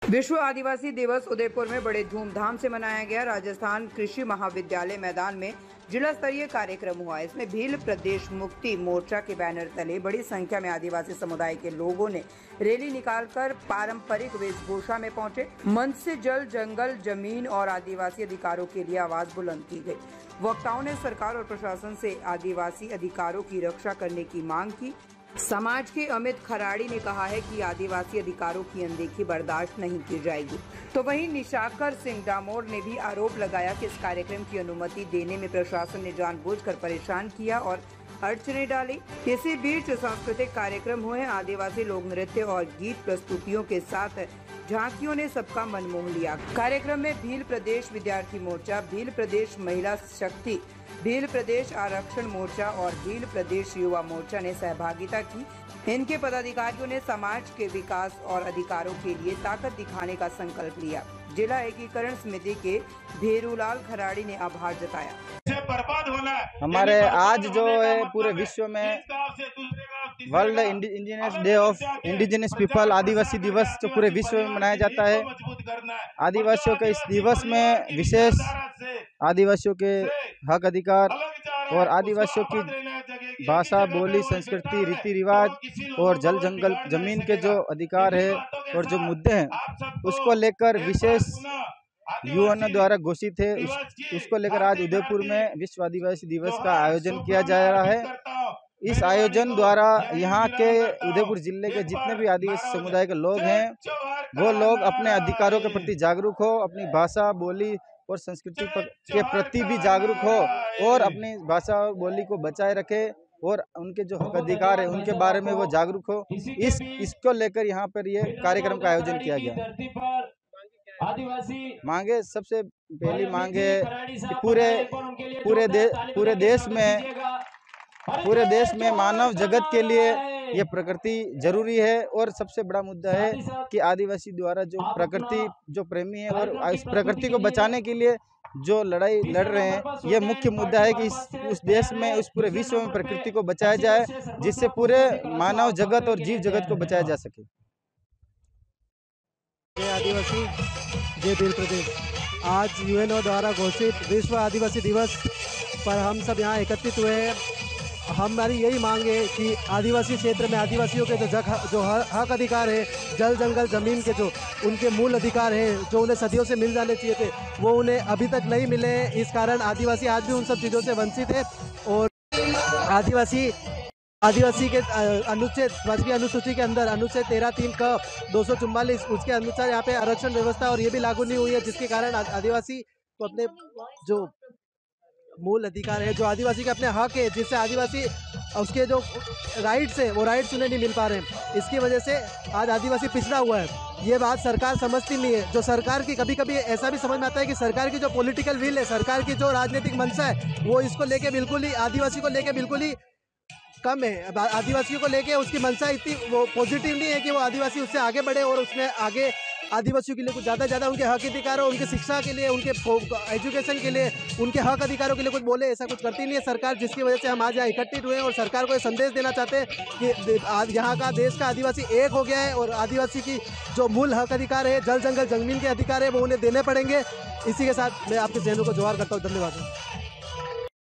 विश्व आदिवासी दिवस उदयपुर में बड़े धूमधाम से मनाया गया। राजस्थान कृषि महाविद्यालय मैदान में जिला स्तरीय कार्यक्रम हुआ। इसमें भील प्रदेश मुक्ति मोर्चा के बैनर तले बड़ी संख्या में आदिवासी समुदाय के लोगों ने रैली निकालकर पारंपरिक वेशभूषा में पहुंचे। मंच से जल, जंगल, जमीन और आदिवासी अधिकारों के लिए आवाज बुलंद की गई। वक्ताओं ने सरकार और प्रशासन से आदिवासी अधिकारों की रक्षा करने की मांग की। समाज के अमित खराड़ी ने कहा है कि आदिवासी अधिकारों की अनदेखी बर्दाश्त नहीं की जाएगी। तो वहीं निशाकर सिंह डामोर ने भी आरोप लगाया कि इस कार्यक्रम की अनुमति देने में प्रशासन ने जानबूझकर परेशान किया और अड़चने डाली। इसी बीच सांस्कृतिक कार्यक्रम हुए। आदिवासी लोक नृत्य और गीत प्रस्तुतियों के साथ झांकियों ने सबका मन मोह लिया। कार्यक्रम में भील प्रदेश विद्यार्थी मोर्चा, भील प्रदेश महिला शक्ति, भील प्रदेश आरक्षण मोर्चा और भील प्रदेश युवा मोर्चा ने सहभागिता की। इनके पदाधिकारियों ने समाज के विकास और अधिकारों के लिए ताकत दिखाने का संकल्प लिया। जिला एकीकरण समिति के भेरूलाल खराड़ी ने आभार जताया। बर्बाद होना हमारे आज जो है पूरे विश्व में world indigenous day of indigenous people आदिवासी दिवस जो पूरे विश्व में मनाया जाता है। आदिवासियों के इस दिवस में विशेष आदिवासियों के हक अधिकार और आदिवासियों की भाषा, बोली, संस्कृति, रीति रिवाज और जल, जंगल, जमीन के जो अधिकार है और जो मुद्दे हैं उसको लेकर विशेष यूएन द्वारा घोषित है। उसको लेकर आज उदयपुर में विश्व आदिवासी दिवस का आयोजन किया जा रहा है। इस आयोजन द्वारा यहाँ के उदयपुर जिले के जितने भी आदिवासी समुदाय के लोग हैं वो लोग अपने अधिकारों के प्रति जागरूक हो, अपनी भाषा, बोली और संस्कृति के प्रति भी जागरूक हो और अपनी भाषा और बोली को बचाए रखे और उनके जो हक अधिकार है उनके बारे में वो जागरूक हो। इसको लेकर यहाँ पर ये कार्यक्रम का आयोजन किया गया। मांगे सबसे पहली मांगे कि पूरे देश में मानव जगत के लिए ये प्रकृति जरूरी है और सबसे बड़ा मुद्दा है कि आदिवासी द्वारा जो प्रकृति जो प्रेमी है और इस प्रकृति को बचाने के लिए जो लड़ाई लड़ रहे हैं, ये मुख्य मुद्दा है कि उस देश में, उस पूरे विश्व में प्रकृति को बचाया जाए जिससे पूरे मानव जगत और जीव जगत को बचाया जा सके। आदिवासी जय भील प्रदेश। आज यूएनओ द्वारा घोषित विश्व आदिवासी दिवस पर हम सब यहाँ एकत्रित हुए हैं। हमारी यही मांग है कि आदिवासी क्षेत्र में आदिवासियों के जो हक अधिकार है, जल, जंगल, ज़मीन के जो उनके मूल अधिकार हैं जो उन्हें सदियों से मिल जाने चाहिए थे वो उन्हें अभी तक नहीं मिले हैं। इस कारण आदिवासी आज भी उन सब चीज़ों से वंचित है और आदिवासी के अनुच्छेद 5वीं अनुसूची के अंदर अनुच्छेद 13(3) का 244 उसके अनुसार यहाँ पे आरक्षण व्यवस्था और ये भी लागू नहीं हुई है, जिसके कारण आदिवासी को अपने जो मूल अधिकार है, जो आदिवासी के अपने हक है, जिससे आदिवासी उसके जो राइट्स है वो राइट्स उन्हें नहीं मिल पा रहे हैं। इसकी वजह से आज आदिवासी पिछड़ा हुआ है। ये बात सरकार समझती नहीं है। जो सरकार की कभी कभी ऐसा भी समझ में आता है कि सरकार की जो पॉलिटिकल विल है, सरकार की जो राजनीतिक मंशा है वो इसको लेके बिल्कुल ही आदिवासी को लेके बिल्कुल ही कम है। आदिवासियों को लेके उसकी मंशा इतनी वो पॉजिटिव नहीं है कि वो आदिवासी उससे आगे बढ़े और उसमें आगे आदिवासियों के लिए कुछ ज़्यादा उनके हक अधिकारों, उनके शिक्षा के लिए, उनके एजुकेशन के लिए, उनके हक अधिकारों के लिए कुछ बोले, ऐसा कुछ करती नहीं है सरकार। जिसकी वजह से हम आज यहाँ इकट्ठित हुए हैं और सरकार को ये संदेश देना चाहते हैं कि यहाँ का देश का आदिवासी एक हो गया है और आदिवासी की जो मूल हक अधिकार है, जल, जंगल, जमीन के अधिकार है वो उन्हें देने पड़ेंगे। इसी के साथ मैं आपके चैनल को जोहार करता हूँ। धन्यवाद।